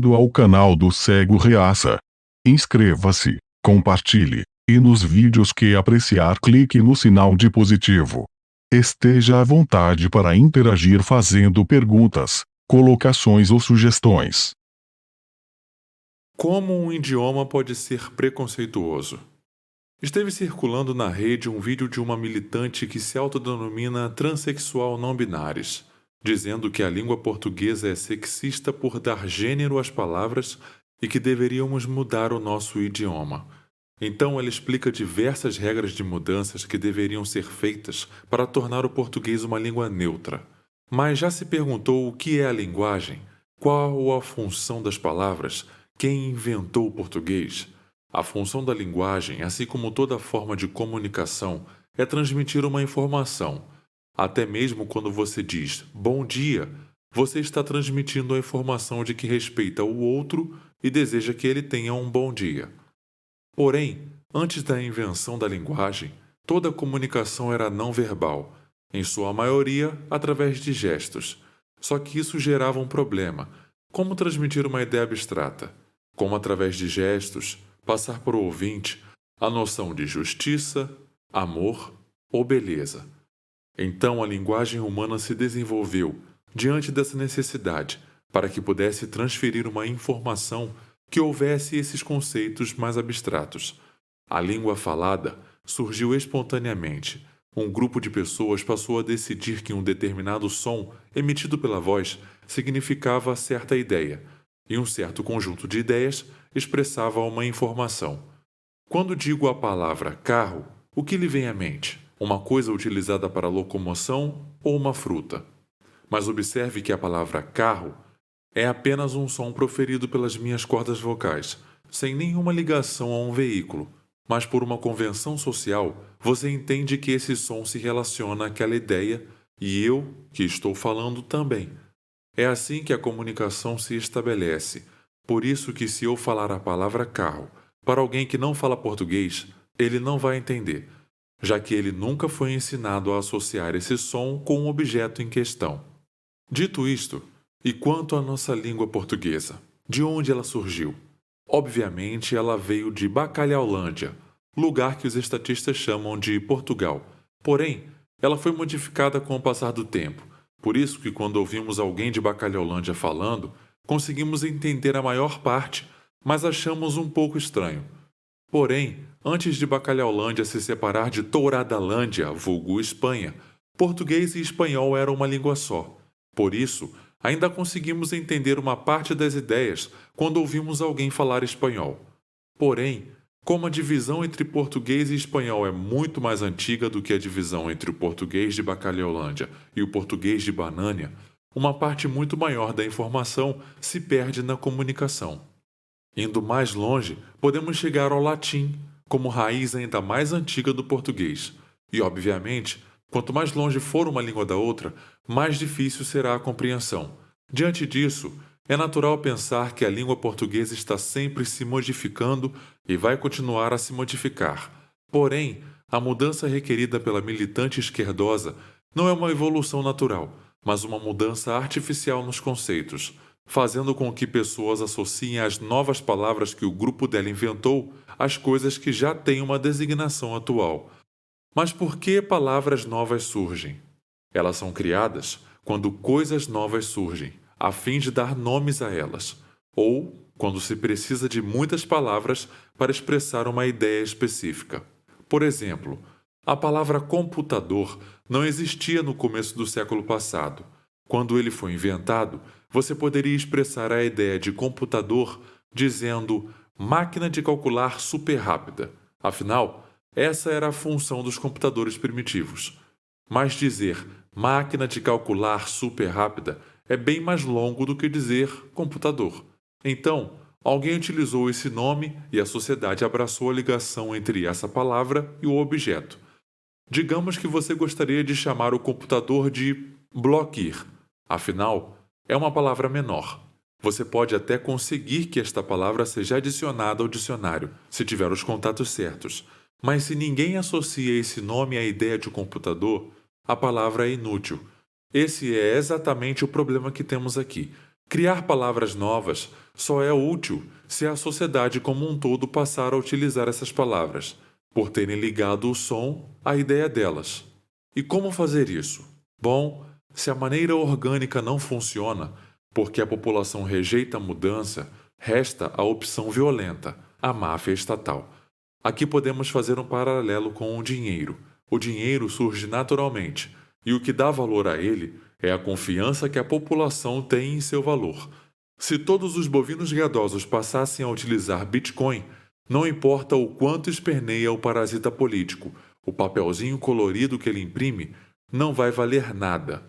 bem-vindo ao canal do Cego Reaça. Inscreva-se, compartilhe, e nos vídeos que apreciar clique no sinal de positivo. Esteja à vontade para interagir fazendo perguntas, colocações ou sugestões. Como um idioma pode ser preconceituoso? Esteve circulando na rede um vídeo de uma militante que se autodenomina transexual não binários, dizendo que a língua portuguesa é sexista por dar gênero às palavras e que deveríamos mudar o nosso idioma. Então ela explica diversas regras de mudanças que deveriam ser feitas para tornar o português uma língua neutra. Mas já se perguntou o que é a linguagem? Qual a função das palavras? Quem inventou o português? A função da linguagem, assim como toda forma de comunicação, é transmitir uma informação. Até mesmo quando você diz bom dia, você está transmitindo a informação de que respeita o outro e deseja que ele tenha um bom dia. Porém, antes da invenção da linguagem, toda a comunicação era não verbal, em sua maioria através de gestos. Só que isso gerava um problema. Como transmitir uma ideia abstrata? Como, através de gestos, passar para o ouvinte a noção de justiça, amor ou beleza. Então a linguagem humana se desenvolveu diante dessa necessidade para que pudesse transferir uma informação que houvesse esses conceitos mais abstratos. A língua falada surgiu espontaneamente. Um grupo de pessoas passou a decidir que um determinado som emitido pela voz significava certa ideia, e um certo conjunto de ideias expressava uma informação. Quando digo a palavra carro, o que lhe vem à mente? Uma coisa utilizada para locomoção ou uma fruta? Mas observe que a palavra carro é apenas um som proferido pelas minhas cordas vocais, sem nenhuma ligação a um veículo. Mas por uma convenção social, você entende que esse som se relaciona àquela ideia e eu, que estou falando, também. É assim que a comunicação se estabelece. Por isso que se eu falar a palavra carro para alguém que não fala português, ele não vai entender, já que ele nunca foi ensinado a associar esse som com o objeto em questão. Dito isto, e quanto à nossa língua portuguesa? De onde ela surgiu? Obviamente, ela veio de Bacalhaulândia, lugar que os estatistas chamam de Portugal. Porém, ela foi modificada com o passar do tempo. Por isso que quando ouvimos alguém de Bacalhaulândia falando, conseguimos entender a maior parte, mas achamos um pouco estranho. Porém, antes de Bacalhaulândia se separar de Touradalândia, vulgo Espanha, português e espanhol eram uma língua só. Por isso, ainda conseguimos entender uma parte das ideias quando ouvimos alguém falar espanhol. Porém, como a divisão entre português e espanhol é muito mais antiga do que a divisão entre o português de Bacalhaulândia e o português de Banânia, uma parte muito maior da informação se perde na comunicação. Indo mais longe, podemos chegar ao latim, como raiz ainda mais antiga do português. E, obviamente, quanto mais longe for uma língua da outra, mais difícil será a compreensão. Diante disso, é natural pensar que a língua portuguesa está sempre se modificando e vai continuar a se modificar. Porém, a mudança requerida pela militante esquerdosa não é uma evolução natural, mas uma mudança artificial nos conceitos, fazendo com que pessoas associem as novas palavras que o grupo dela inventou às coisas que já têm uma designação atual. Mas por que palavras novas surgem? Elas são criadas quando coisas novas surgem, a fim de dar nomes a elas, ou quando se precisa de muitas palavras para expressar uma ideia específica. Por exemplo, a palavra computador não existia no começo do século passado. Quando ele foi inventado, você poderia expressar a ideia de computador dizendo máquina de calcular super rápida. Afinal, essa era a função dos computadores primitivos. Mas dizer máquina de calcular super rápida é bem mais longo do que dizer computador. Então, alguém utilizou esse nome e a sociedade abraçou a ligação entre essa palavra e o objeto. Digamos que você gostaria de chamar o computador de bloquear. Afinal, é uma palavra menor. Você pode até conseguir que esta palavra seja adicionada ao dicionário, se tiver os contatos certos. Mas se ninguém associa esse nome à ideia de computador, a palavra é inútil. Esse é exatamente o problema que temos aqui. Criar palavras novas só é útil se a sociedade como um todo passar a utilizar essas palavras, por terem ligado o som à ideia delas. E como fazer isso? Bom, se a maneira orgânica não funciona, porque a população rejeita a mudança, resta a opção violenta, a máfia estatal. Aqui podemos fazer um paralelo com o dinheiro. O dinheiro surge naturalmente, e o que dá valor a ele é a confiança que a população tem em seu valor. Se todos os bovinos gadosos passassem a utilizar Bitcoin, não importa o quanto esperneia o parasita político, o papelzinho colorido que ele imprime não vai valer nada.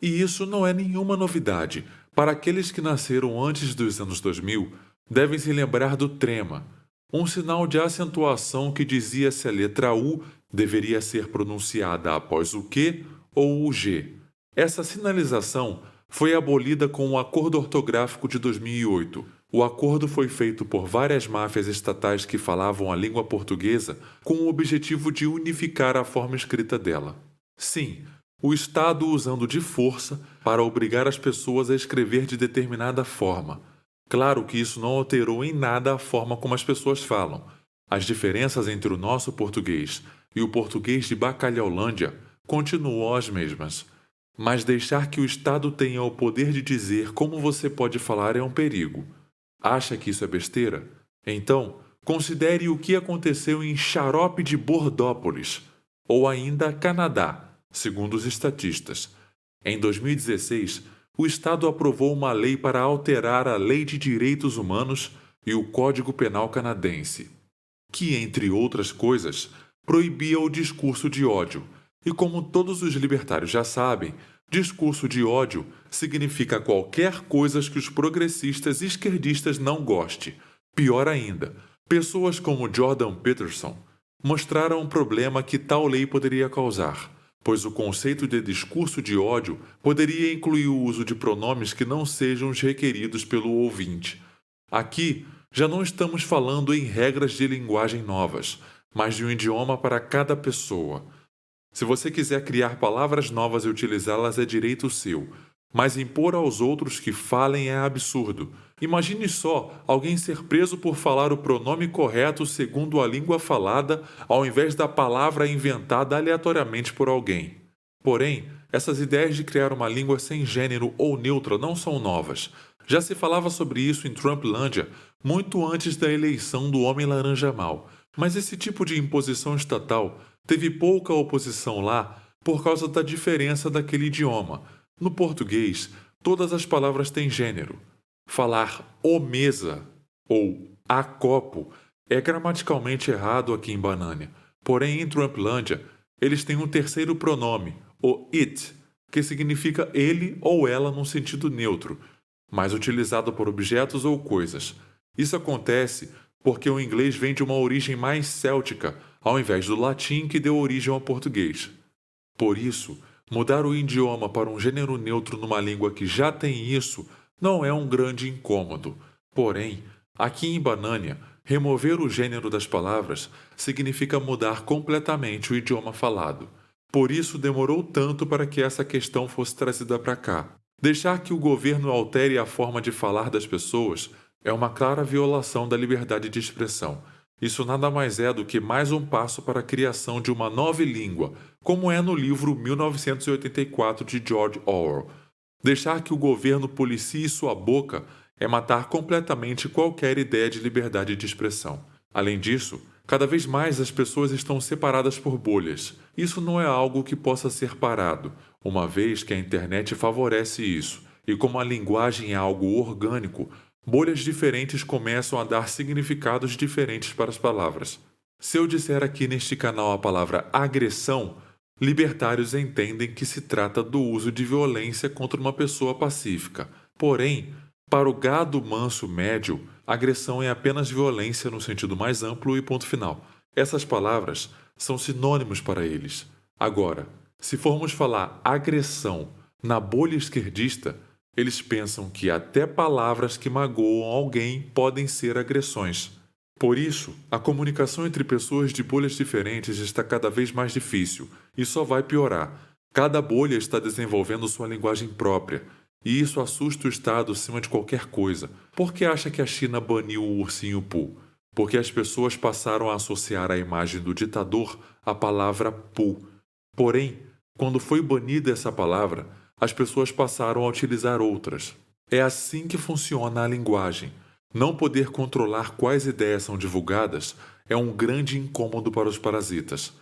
E isso não é nenhuma novidade. Para aqueles que nasceram antes dos anos 2000, devem se lembrar do trema, um sinal de acentuação que dizia se a letra U deveria ser pronunciada após o Q ou o G. Essa sinalização foi abolida com o Acordo Ortográfico de 2008. O acordo foi feito por várias máfias estatais que falavam a língua portuguesa com o objetivo de unificar a forma escrita dela. Sim, o Estado usando de força para obrigar as pessoas a escrever de determinada forma. Claro que isso não alterou em nada a forma como as pessoas falam. As diferenças entre o nosso português e o português de Bacalhaulândia continuam as mesmas. Mas deixar que o Estado tenha o poder de dizer como você pode falar é um perigo. Acha que isso é besteira? Então, considere o que aconteceu em Xarope de Bordópolis, ou ainda Canadá, segundo os estatistas. Em 2016, o Estado aprovou uma lei para alterar a Lei de Direitos Humanos e o Código Penal canadense, que, entre outras coisas, proibia o discurso de ódio. E como todos os libertários já sabem, discurso de ódio significa qualquer coisa que os progressistas e esquerdistas não gostem. Pior ainda, pessoas como Jordan Peterson mostraram um problema que tal lei poderia causar, pois o conceito de discurso de ódio poderia incluir o uso de pronomes que não sejam os requeridos pelo ouvinte. Aqui, já não estamos falando em regras de linguagem novas, mas de um idioma para cada pessoa. Se você quiser criar palavras novas e utilizá-las é direito seu, mas impor aos outros que falem é absurdo. Imagine só alguém ser preso por falar o pronome correto segundo a língua falada, ao invés da palavra inventada aleatoriamente por alguém. Porém, essas ideias de criar uma língua sem gênero ou neutra não são novas. Já se falava sobre isso em Trumplândia muito antes da eleição do Homem Laranja Mau. Mas esse tipo de imposição estatal teve pouca oposição lá por causa da diferença daquele idioma. No português, todas as palavras têm gênero. Falar o mesa ou a copo é gramaticalmente errado aqui em Banânia. Porém, em Trumplândia, eles têm um terceiro pronome, o it, que significa ele ou ela num sentido neutro, mas utilizado por objetos ou coisas. Isso acontece porque o inglês vem de uma origem mais céltica, ao invés do latim que deu origem ao português. Por isso, mudar o idioma para um gênero neutro numa língua que já tem isso não é um grande incômodo. Porém, aqui em Banânia, remover o gênero das palavras significa mudar completamente o idioma falado. Por isso demorou tanto para que essa questão fosse trazida para cá. Deixar que o governo altere a forma de falar das pessoas é uma clara violação da liberdade de expressão. Isso nada mais é do que mais um passo para a criação de uma nova língua, como é no livro 1984 de George Orwell. Deixar que o governo policie sua boca é matar completamente qualquer ideia de liberdade de expressão. Além disso, cada vez mais as pessoas estão separadas por bolhas. Isso não é algo que possa ser parado, uma vez que a internet favorece isso. E como a linguagem é algo orgânico, bolhas diferentes começam a dar significados diferentes para as palavras. Se eu disser aqui neste canal a palavra agressão, libertários entendem que se trata do uso de violência contra uma pessoa pacífica. Porém, para o gado manso médio, agressão é apenas violência no sentido mais amplo e ponto final. Essas palavras são sinônimos para eles. Agora, se formos falar agressão na bolha esquerdista, eles pensam que até palavras que magoam alguém podem ser agressões. Por isso, a comunicação entre pessoas de bolhas diferentes está cada vez mais difícil e só vai piorar. Cada bolha está desenvolvendo sua linguagem própria. E isso assusta o Estado acima de qualquer coisa. Por que acha que a China baniu o ursinho Pooh? Porque as pessoas passaram a associar à imagem do ditador a palavra Pooh. Porém, quando foi banida essa palavra, as pessoas passaram a utilizar outras. É assim que funciona a linguagem. Não poder controlar quais ideias são divulgadas é um grande incômodo para os parasitas.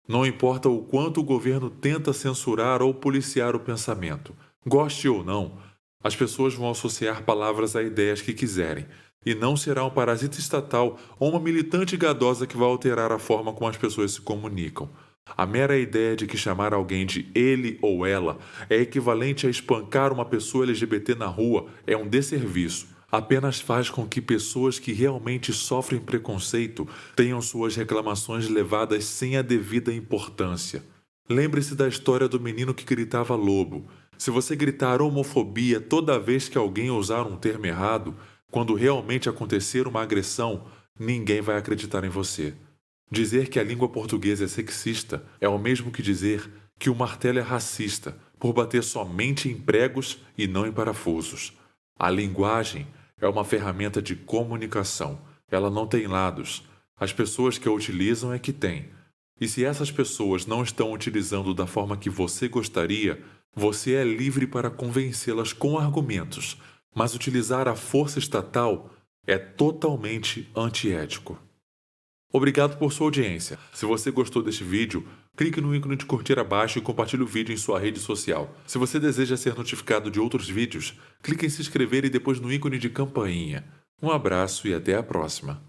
Não importa o quanto o governo tenta censurar ou policiar o pensamento, goste ou não, as pessoas vão associar palavras a ideias que quiserem, e não será um parasita estatal ou uma militante gadosa que vai alterar a forma como as pessoas se comunicam. A mera ideia de que chamar alguém de ele ou ela é equivalente a espancar uma pessoa LGBT na rua é um desserviço. Apenas faz com que pessoas que realmente sofrem preconceito tenham suas reclamações levadas sem a devida importância. Lembre-se da história do menino que gritava lobo. Se você gritar homofobia toda vez que alguém usar um termo errado, quando realmente acontecer uma agressão, ninguém vai acreditar em você. Dizer que a língua portuguesa é sexista é o mesmo que dizer que o martelo é racista, por bater somente em pregos e não em parafusos. A linguagem é uma ferramenta de comunicação. Ela não tem lados. As pessoas que a utilizam é que têm. E se essas pessoas não estão utilizando da forma que você gostaria, você é livre para convencê-las com argumentos. Mas utilizar a força estatal é totalmente antiético. Obrigado por sua audiência. Se você gostou deste vídeo, clique no ícone de curtir abaixo e compartilhe o vídeo em sua rede social. Se você deseja ser notificado de outros vídeos, clique em se inscrever e depois no ícone de campainha. Um abraço e até a próxima.